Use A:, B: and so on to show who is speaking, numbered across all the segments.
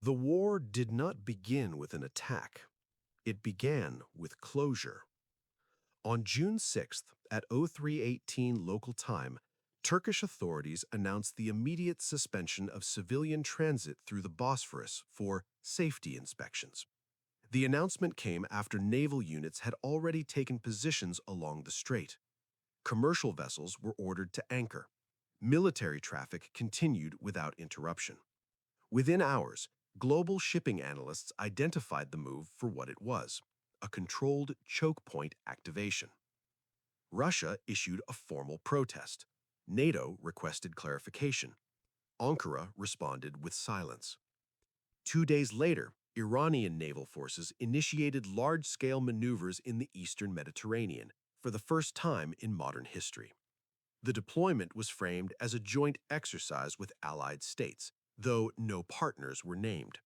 A: The war did not begin with an attack. It began with closure. On June 6th, at 0318 local time, Turkish authorities announced the immediate suspension of civilian transit through the Bosphorus for safety inspections. The announcement came after naval units had already taken positions along the strait. Commercial vessels were ordered to anchor. Military traffic continued without interruption. Within hours, global shipping analysts identified the move for what it was: a controlled choke point activation. Russia issued a formal protest. NATO requested clarification. Ankara responded with silence. 2 days later, Iranian naval forces initiated large-scale maneuvers in the eastern Mediterranean for the first time in modern history. The deployment was framed as a joint exercise with allied states, though no partners were named.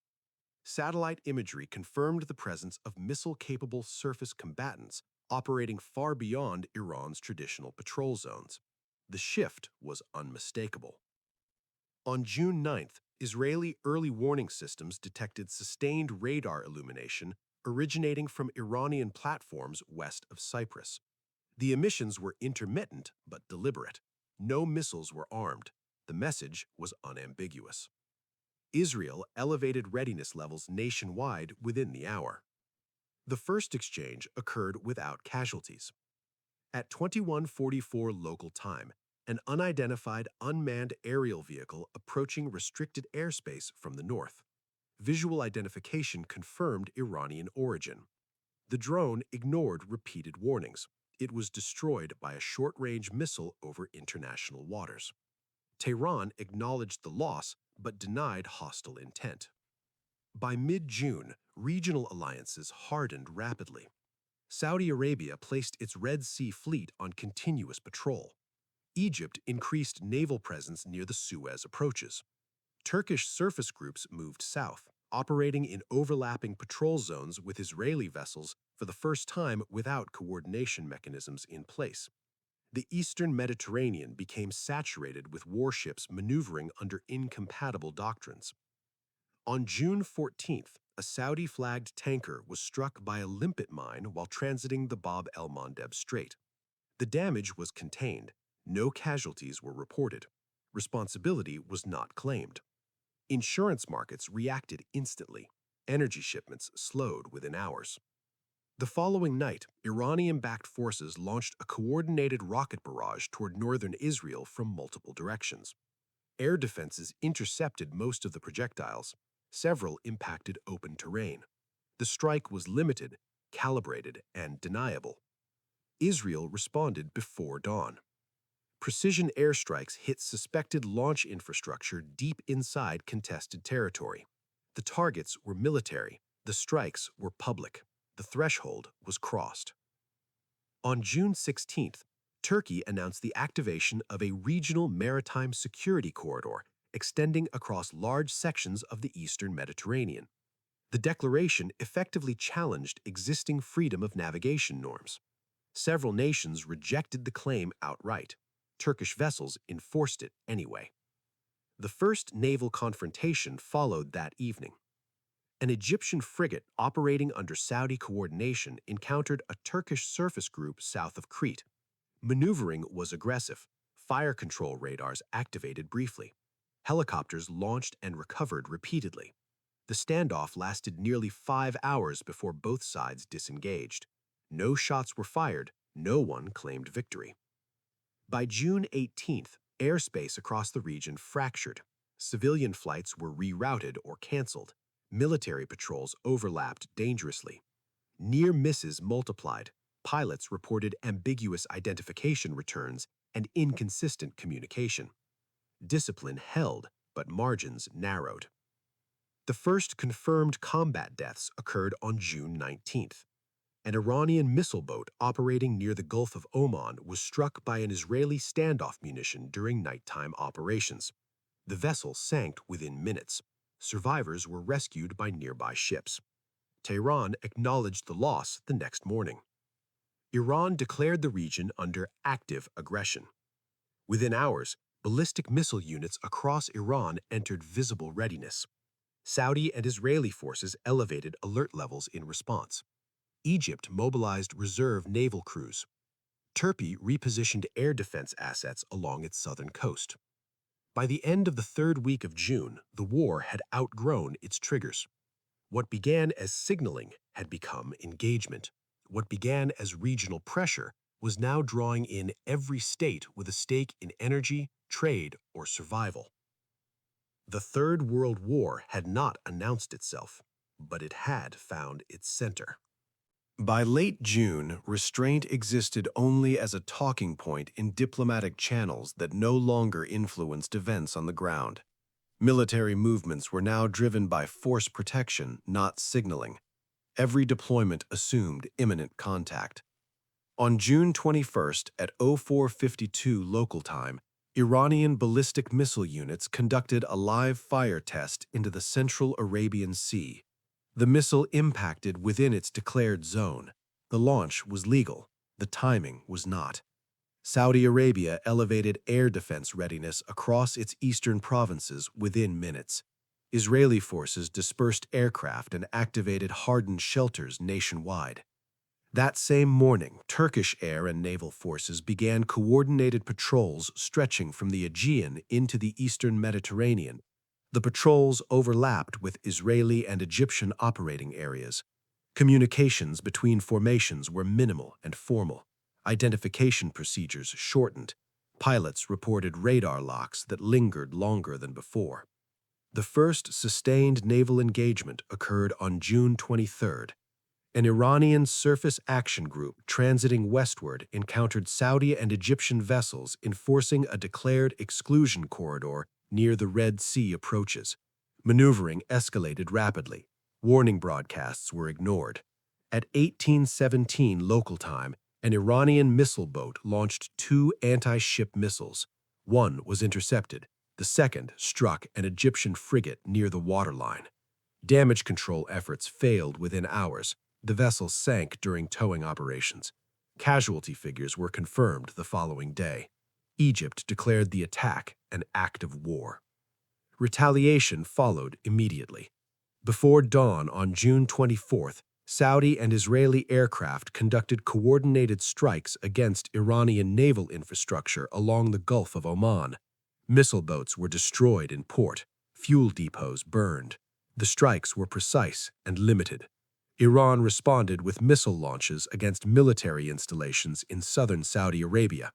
A: Satellite imagery confirmed the presence of missile-capable surface combatants operating far beyond Iran's traditional patrol zones. The shift was unmistakable. On June 9th, Israeli early warning systems detected sustained radar illumination originating from Iranian platforms west of Cyprus. The emissions were intermittent but deliberate. No missiles were armed. The message was unambiguous. Israel elevated readiness levels nationwide within the hour. The first exchange occurred without casualties. At 21:44 local time, an unidentified unmanned aerial vehicle approaching restricted airspace from the north. Visual identification confirmed Iranian origin. The drone ignored repeated warnings. It was destroyed by a short-range missile over international waters. Tehran acknowledged the loss but denied hostile intent. By mid-June, regional alliances hardened rapidly. Saudi Arabia placed its Red Sea fleet on continuous patrol. Egypt increased naval presence near the Suez approaches. Turkish surface groups moved south, operating in overlapping patrol zones with Israeli vessels for the first time without coordination mechanisms in place. The eastern Mediterranean became saturated with warships maneuvering under incompatible doctrines. On June 14th, a Saudi-flagged tanker was struck by a limpet mine while transiting the Bab el-Mandeb Strait. The damage was contained. No casualties were reported. Responsibility was not claimed. Insurance markets reacted instantly. Energy shipments slowed within hours. The following night, Iranian-backed forces launched a coordinated rocket barrage toward northern Israel from multiple directions. Air defenses intercepted most of the projectiles. Several impacted open terrain. The strike was limited, calibrated, and deniable. Israel responded before dawn. Precision airstrikes hit suspected launch infrastructure deep inside contested territory. The targets were military. The strikes were public. The threshold was crossed. On June 16th, Turkey announced the activation of a regional maritime security corridor extending across large sections of the eastern Mediterranean. The declaration effectively challenged existing freedom of navigation norms. Several nations rejected the claim outright. Turkish vessels enforced it anyway. The first naval confrontation followed that evening. An Egyptian frigate operating under Saudi coordination encountered a Turkish surface group south of Crete. Maneuvering was aggressive. Fire control radars activated briefly. Helicopters launched and recovered repeatedly. The standoff lasted nearly 5 hours before both sides disengaged. No shots were fired. No one claimed victory. By June 18th, airspace across the region fractured. Civilian flights were rerouted or canceled. Military patrols overlapped dangerously. Near misses multiplied. Pilots reported ambiguous identification returns and inconsistent communication. Discipline held, but margins narrowed. The first confirmed combat deaths occurred on June 19th. An Iranian missile boat operating near the Gulf of Oman was struck by an Israeli standoff munition during nighttime operations. The vessel sank within minutes. Survivors were rescued by nearby ships. Tehran acknowledged the loss the next morning. Iran declared the region under active aggression. Within hours, ballistic missile units across Iran entered visible readiness. Saudi and Israeli forces elevated alert levels in response. Egypt mobilized reserve naval crews. Turkey repositioned air defense assets along its southern coast. By the end of the third week of June, the war had outgrown its triggers. What began as signaling had become engagement. What began as regional pressure was now drawing in every state with a stake in energy, trade, or survival. The Third World War had not announced itself, but it had found its center. By late June, restraint existed only as a talking point in diplomatic channels that no longer influenced events on the ground. Military movements were now driven by force protection, not signaling. Every deployment assumed imminent contact. On June 21st at 0452 local time, Iranian ballistic missile units conducted a live fire test into the central Arabian Sea. The missile impacted within its declared zone. The launch was legal. The timing was not. Saudi Arabia elevated air defense readiness across its eastern provinces within minutes. Israeli forces dispersed aircraft and activated hardened shelters nationwide. That same morning, Turkish air and naval forces began coordinated patrols stretching from the Aegean into the eastern Mediterranean. The patrols overlapped with Israeli and Egyptian operating areas. Communications between formations were minimal and formal. Identification procedures shortened. Pilots reported radar locks that lingered longer than before. The first sustained naval engagement occurred on June 23rd. An Iranian surface action group transiting westward encountered Saudi and Egyptian vessels enforcing a declared exclusion corridor near the Red Sea approaches. Maneuvering escalated rapidly. Warning broadcasts were ignored. At 1817 local time, an Iranian missile boat launched two anti-ship missiles. One was intercepted. The second struck an Egyptian frigate near the waterline. Damage control efforts failed within hours. The vessel sank during towing operations. Casualty figures were confirmed the following day. Egypt declared the attack an act of war. Retaliation followed immediately. Before dawn on June 24th, Saudi and Israeli aircraft conducted coordinated strikes against Iranian naval infrastructure along the Gulf of Oman. Missile boats were destroyed in port. Fuel depots burned. The strikes were precise and limited. Iran responded with missile launches against military installations in southern Saudi Arabia.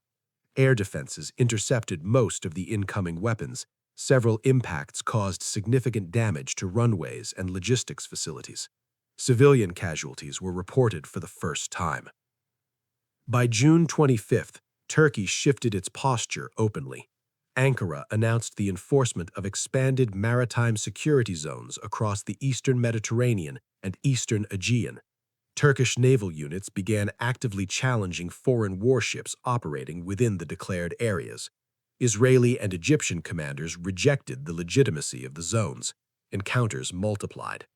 A: Air defenses intercepted most of the incoming weapons. Several impacts caused significant damage to runways and logistics facilities. Civilian casualties were reported for the first time. By June 25th, Turkey shifted its posture openly. Ankara announced the enforcement of expanded maritime security zones across the eastern Mediterranean and eastern Aegean. Turkish naval units began actively challenging foreign warships operating within the declared areas. Israeli and Egyptian commanders rejected the legitimacy of the zones. Encounters multiplied.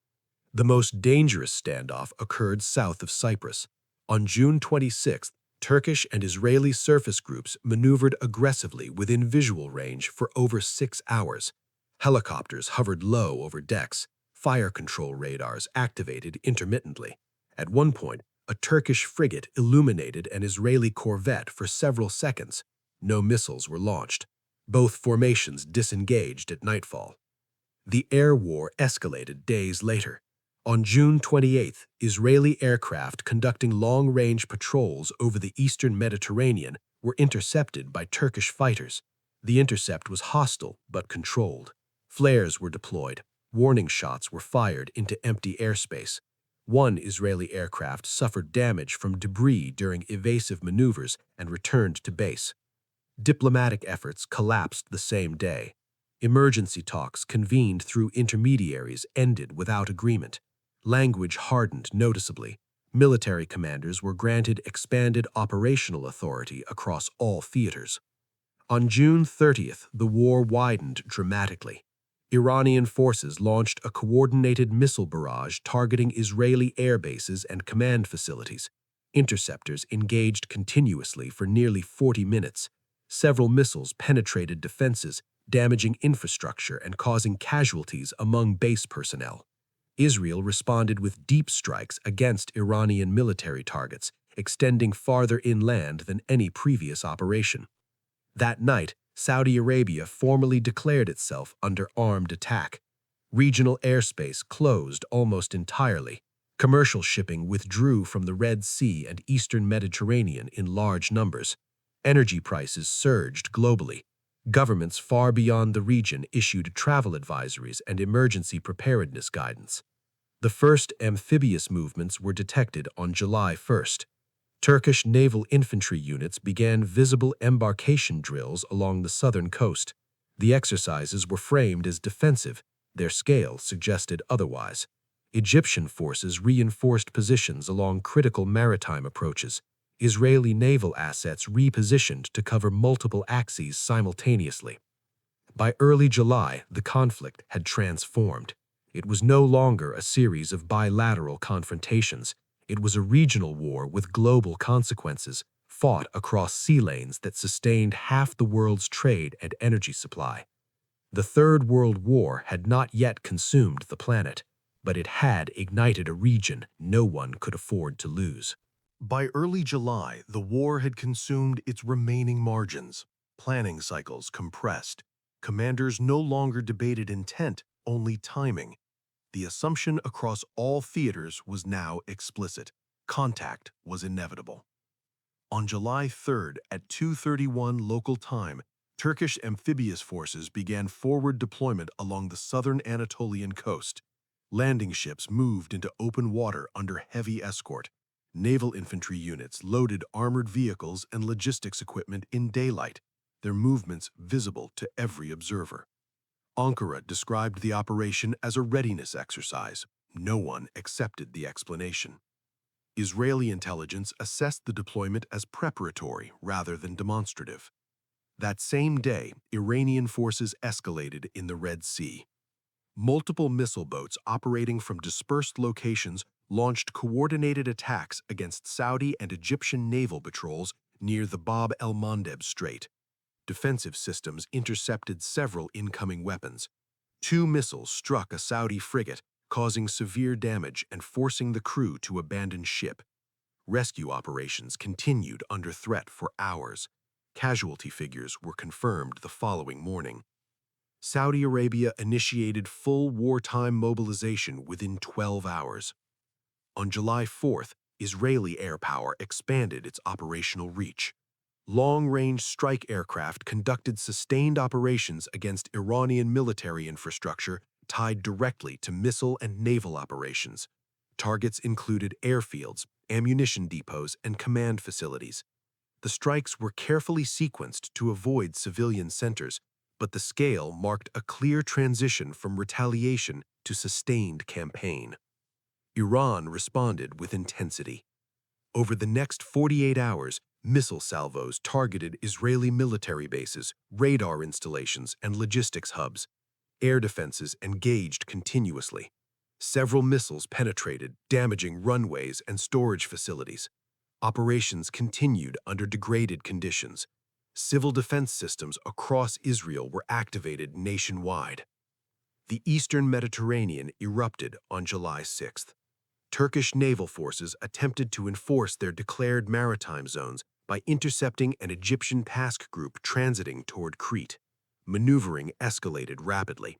A: The most dangerous standoff occurred south of Cyprus. On June 26th, Turkish and Israeli surface groups maneuvered aggressively within visual range for over 6 hours. Helicopters hovered low over decks. Fire control radars activated intermittently. At one point, a Turkish frigate illuminated an Israeli corvette for several seconds. No missiles were launched. Both formations disengaged at nightfall. The air war escalated days later. On June 28th, Israeli aircraft conducting long-range patrols over the eastern Mediterranean were intercepted by Turkish fighters. The intercept was hostile but controlled. Flares were deployed. Warning shots were fired into empty airspace. One Israeli aircraft suffered damage from debris during evasive maneuvers and returned to base. Diplomatic efforts collapsed the same day. Emergency talks convened through intermediaries ended without agreement. Language hardened noticeably. Military commanders were granted expanded operational authority across all theaters. On June 30th, the war widened dramatically. Iranian forces launched a coordinated missile barrage targeting Israeli air bases and command facilities. Interceptors engaged continuously for nearly 40 minutes. Several missiles penetrated defenses, damaging infrastructure and causing casualties among base personnel. Israel responded with deep strikes against Iranian military targets, extending farther inland than any previous operation. That night, Saudi Arabia formally declared itself under armed attack. Regional airspace closed almost entirely. Commercial shipping withdrew from the Red Sea and eastern Mediterranean in large numbers. Energy prices surged globally. Governments far beyond the region issued travel advisories and emergency preparedness guidance. The first amphibious movements were detected on July 1st. Turkish naval infantry units began visible embarkation drills along the southern coast. The exercises were framed as defensive. Their scale suggested otherwise. Egyptian forces reinforced positions along critical maritime approaches. Israeli naval assets repositioned to cover multiple axes simultaneously. By early July, the conflict had transformed. It was no longer a series of bilateral confrontations. It was a regional war with global consequences, fought across sea lanes that sustained half the world's trade and energy supply. The Third World War had not yet consumed the planet, but it had ignited a region no one could afford to lose. By early July, the war had consumed its remaining margins. Planning cycles compressed. Commanders no longer debated intent, only timing. The assumption across all theaters was now explicit. Contact was inevitable. On July 3rd at 2:31 local time, Turkish amphibious forces began forward deployment along the southern Anatolian coast. Landing ships moved into open water under heavy escort. Naval infantry units loaded armored vehicles and logistics equipment in daylight, their movements visible to every observer. Ankara described the operation as a readiness exercise. No one accepted the explanation. Israeli intelligence assessed the deployment as preparatory rather than demonstrative. That same day, Iranian forces escalated in the Red Sea. Multiple missile boats operating from dispersed locations launched coordinated attacks against Saudi and Egyptian naval patrols near the Bab el-Mandeb Strait. Defensive systems intercepted several incoming weapons. 2 missiles struck a Saudi frigate, causing severe damage and forcing the crew to abandon ship. Rescue operations continued under threat for hours. Casualty figures were confirmed the following morning. Saudi Arabia initiated full wartime mobilization within 12 hours. On July 4th, Israeli air power expanded its operational reach. Long-range strike aircraft conducted sustained operations against Iranian military infrastructure tied directly to missile and naval operations. Targets included airfields, ammunition depots, and command facilities. The strikes were carefully sequenced to avoid civilian centers, but the scale marked a clear transition from retaliation to sustained campaign. Iran responded with intensity. Over the next 48 hours, missile salvos targeted Israeli military bases, radar installations, and logistics hubs. Air defenses engaged continuously. Several missiles penetrated, damaging runways and storage facilities. Operations continued under degraded conditions. Civil defense systems across Israel were activated nationwide. The eastern Mediterranean erupted on July 6th. Turkish naval forces attempted to enforce their declared maritime zones by intercepting an Egyptian task group transiting toward Crete. Maneuvering escalated rapidly.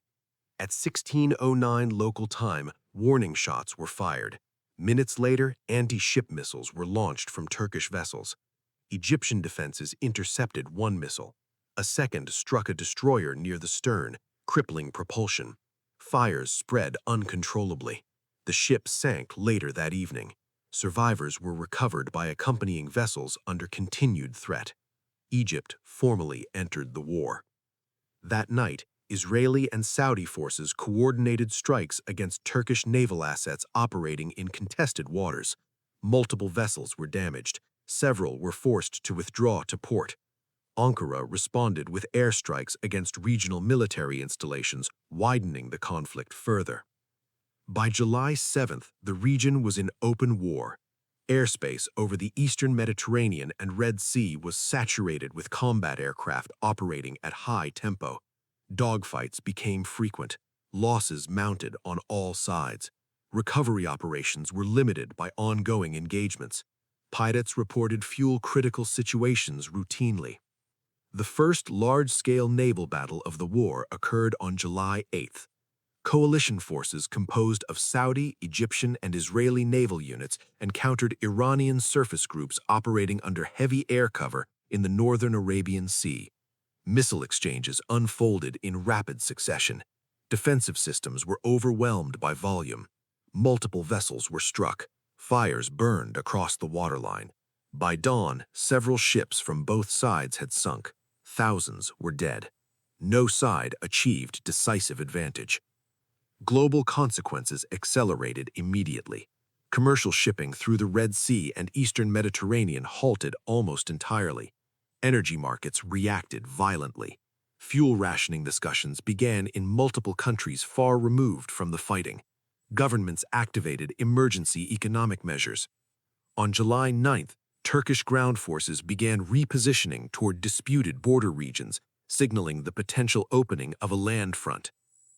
A: At 16:09 local time, warning shots were fired. Minutes later, anti-ship missiles were launched from Turkish vessels. Egyptian defenses intercepted one missile. A second struck a destroyer near the stern, crippling propulsion. Fires spread uncontrollably. The ship sank later that evening. Survivors were recovered by accompanying vessels under continued threat. Egypt formally entered the war. That night, Israeli and Saudi forces coordinated strikes against Turkish naval assets operating in contested waters. Multiple vessels were damaged. Several were forced to withdraw to port. Ankara responded with airstrikes against regional military installations, widening the conflict further. By July 7th, the region was in open war. Airspace over the eastern Mediterranean and Red Sea was saturated with combat aircraft operating at high tempo. Dogfights became frequent, losses mounted on all sides. Recovery operations were limited by ongoing engagements. Pilots reported fuel-critical situations routinely. The first large-scale naval battle of the war occurred on July 8th. Coalition forces composed of Saudi, Egyptian, and Israeli naval units encountered Iranian surface groups operating under heavy air cover in the northern Arabian Sea. Missile exchanges unfolded in rapid succession. Defensive systems were overwhelmed by volume. Multiple vessels were struck. Fires burned across the waterline. By dawn, several ships from both sides had sunk. Thousands were dead. No side achieved decisive advantage. Global consequences accelerated immediately. Commercial shipping through the Red Sea and Eastern Mediterranean halted almost entirely. Energy markets reacted violently. Fuel rationing discussions began in multiple countries far removed from the fighting. Governments activated emergency economic measures. On July 9th, Turkish ground forces began repositioning toward disputed border regions, signaling the potential opening of a land front.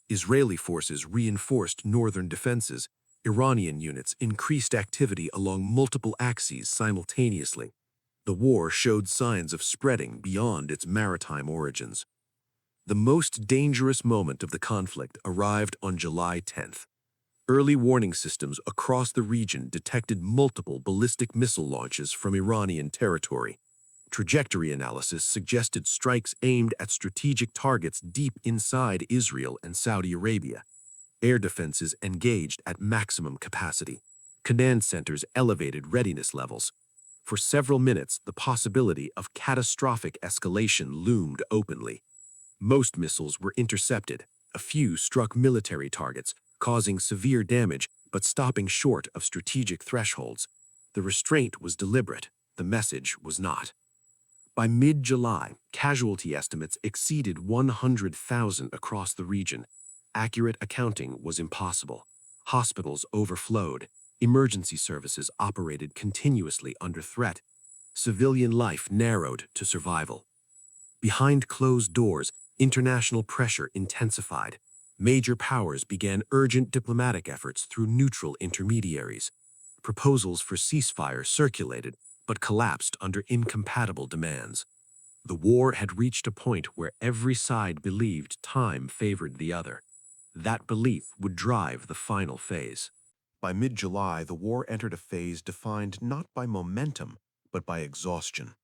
A: Israeli forces reinforced northern defenses. Iranian units increased activity along multiple axes simultaneously. The war showed signs of spreading beyond its maritime origins. The most dangerous moment of the conflict arrived on July 10th. Early warning systems across the region detected multiple ballistic missile launches from Iranian territory. Trajectory analysis suggested strikes aimed at strategic targets deep inside Israel and Saudi Arabia. Air defenses engaged at maximum capacity. Command centers elevated readiness levels. For several minutes, the possibility of catastrophic escalation loomed openly. Most missiles were intercepted. A few struck military targets, causing severe damage but stopping short of strategic thresholds. The restraint was deliberate. The message was not. By mid-July, casualty estimates exceeded 100,000 across the region. Accurate accounting was impossible. Hospitals overflowed. Emergency services operated continuously under threat. Civilian life narrowed to survival. Behind closed doors, international pressure intensified. Major powers began urgent diplomatic efforts through neutral intermediaries. Proposals for ceasefire circulated, but collapsed under incompatible demands. The war had reached a point where every side believed time favored the other. That belief would drive the final phase. By mid-July, the war entered a phase defined not by momentum, but by exhaustion.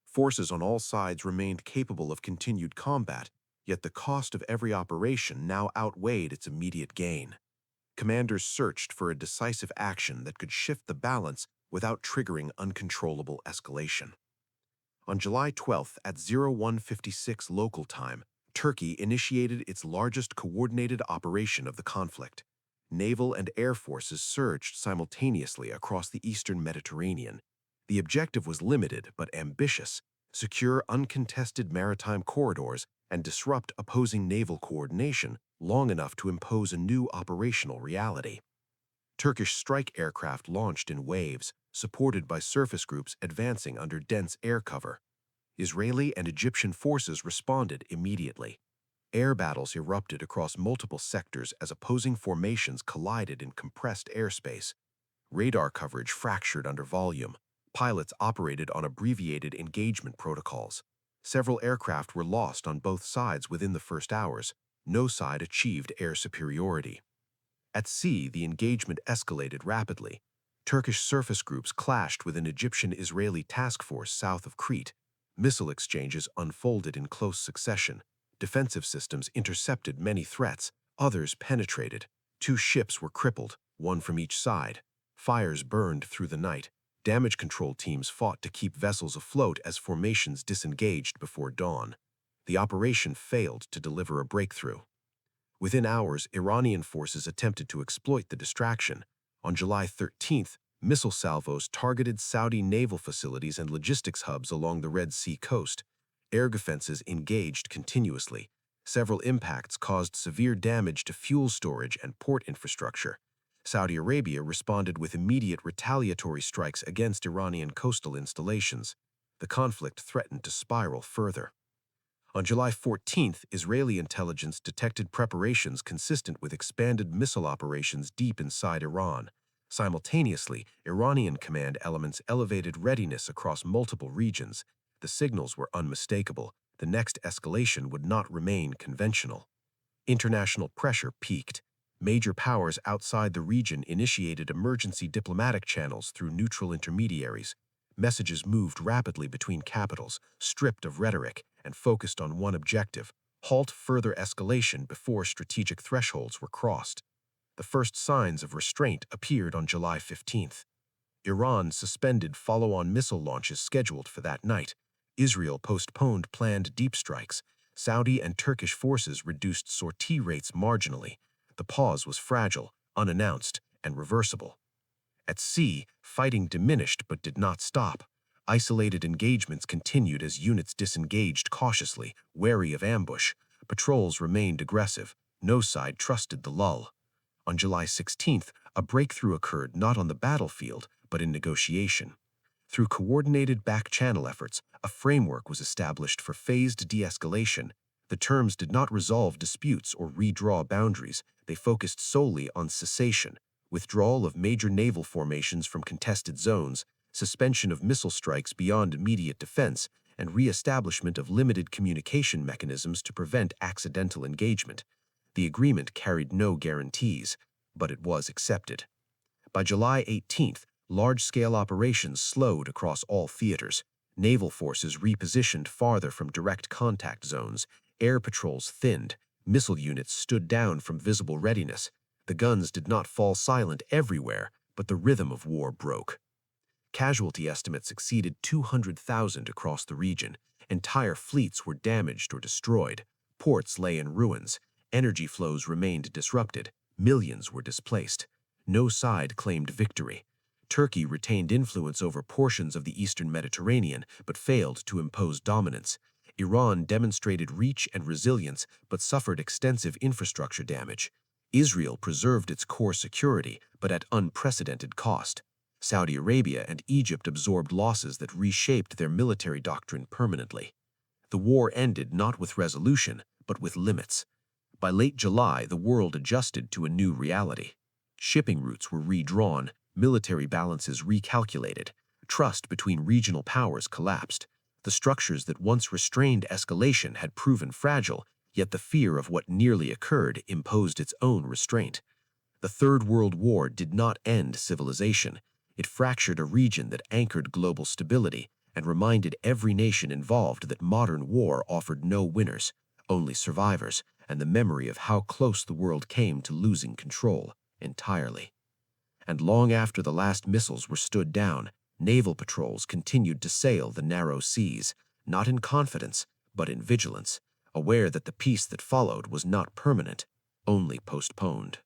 A: Forces on all sides remained capable of continued combat, yet the cost of every operation now outweighed its immediate gain. Commanders searched for a decisive action that could shift the balance without triggering uncontrollable escalation. On July 12th at 0156 local time, Turkey initiated its largest coordinated operation of the conflict. Naval and air forces surged simultaneously across the eastern Mediterranean. The objective was limited but ambitious: secure uncontested maritime corridors and disrupt opposing naval coordination long enough to impose a new operational reality. Turkish strike aircraft launched in waves, supported by surface groups advancing under dense air cover. Israeli and Egyptian forces responded immediately. Air battles erupted across multiple sectors as opposing formations collided in compressed airspace. Radar coverage fractured under volume. Pilots operated on abbreviated engagement protocols. Several aircraft were lost on both sides within the first hours. No side achieved air superiority. At sea, the engagement escalated rapidly. Turkish surface groups clashed with an Egyptian-Israeli task force south of Crete. Missile exchanges unfolded in close succession. Defensive systems intercepted many threats. Others penetrated. 2 ships were crippled, one from each side. Fires burned through the night. Damage control teams fought to keep vessels afloat as formations disengaged before dawn. The operation failed to deliver a breakthrough. Within hours, Iranian forces attempted to exploit the distraction. On July 13th, missile salvos targeted Saudi naval facilities and logistics hubs along the Red Sea coast. Air defenses engaged continuously. Several impacts caused severe damage to fuel storage and port infrastructure. Saudi Arabia responded with immediate retaliatory strikes against Iranian coastal installations. The conflict threatened to spiral further. On July 14th, Israeli intelligence detected preparations consistent with expanded missile operations deep inside Iran. Simultaneously, Iranian command elements elevated readiness across multiple regions. The signals were unmistakable. The next escalation would not remain conventional. International pressure peaked. Major powers outside the region initiated emergency diplomatic channels through neutral intermediaries. Messages moved rapidly between capitals, stripped of rhetoric, and focused on one objective: halt further escalation before strategic thresholds were crossed. The first signs of restraint appeared on July 15th. Iran suspended follow-on missile launches scheduled for that night. Israel postponed planned deep strikes. Saudi and Turkish forces reduced sortie rates marginally. The pause was fragile, unannounced, and reversible. At sea, fighting diminished but did not stop. Isolated engagements continued as units disengaged cautiously, wary of ambush. Patrols remained aggressive. No side trusted the lull. On July 16th, a breakthrough occurred not on the battlefield, but in negotiation. Through coordinated back-channel efforts, a framework was established for phased de-escalation. The terms did not resolve disputes or redraw boundaries. They focused solely on cessation, withdrawal of major naval formations from contested zones, suspension of missile strikes beyond immediate defense, and re-establishment of limited communication mechanisms to prevent accidental engagement. The agreement carried no guarantees, but it was accepted. By July 18th, large-scale operations slowed across all theaters. Naval forces repositioned farther from direct contact zones. Air patrols thinned. Missile units stood down from visible readiness. The guns did not fall silent everywhere, but the rhythm of war broke. Casualty estimates exceeded 200,000 across the region. Entire fleets were damaged or destroyed. Ports lay in ruins. Energy flows remained disrupted. Millions were displaced. No side claimed victory. Turkey retained influence over portions of the eastern Mediterranean, but failed to impose dominance. Iran demonstrated reach and resilience, but suffered extensive infrastructure damage. Israel preserved its core security, but at unprecedented cost. Saudi Arabia and Egypt absorbed losses that reshaped their military doctrine permanently. The war ended not with resolution, but with limits. By late July, the world adjusted to a new reality. Shipping routes were redrawn, military balances recalculated. Trust between regional powers collapsed. The structures that once restrained escalation had proven fragile, yet the fear of what nearly occurred imposed its own restraint. The Third World War did not end civilization. It fractured a region that anchored global stability and reminded every nation involved that modern war offered no winners, only survivors, and the memory of how close the world came to losing control entirely. And long after the last missiles were stood down, naval patrols continued to sail the narrow seas, not in confidence, but in vigilance, aware that the peace that followed was not permanent, only postponed.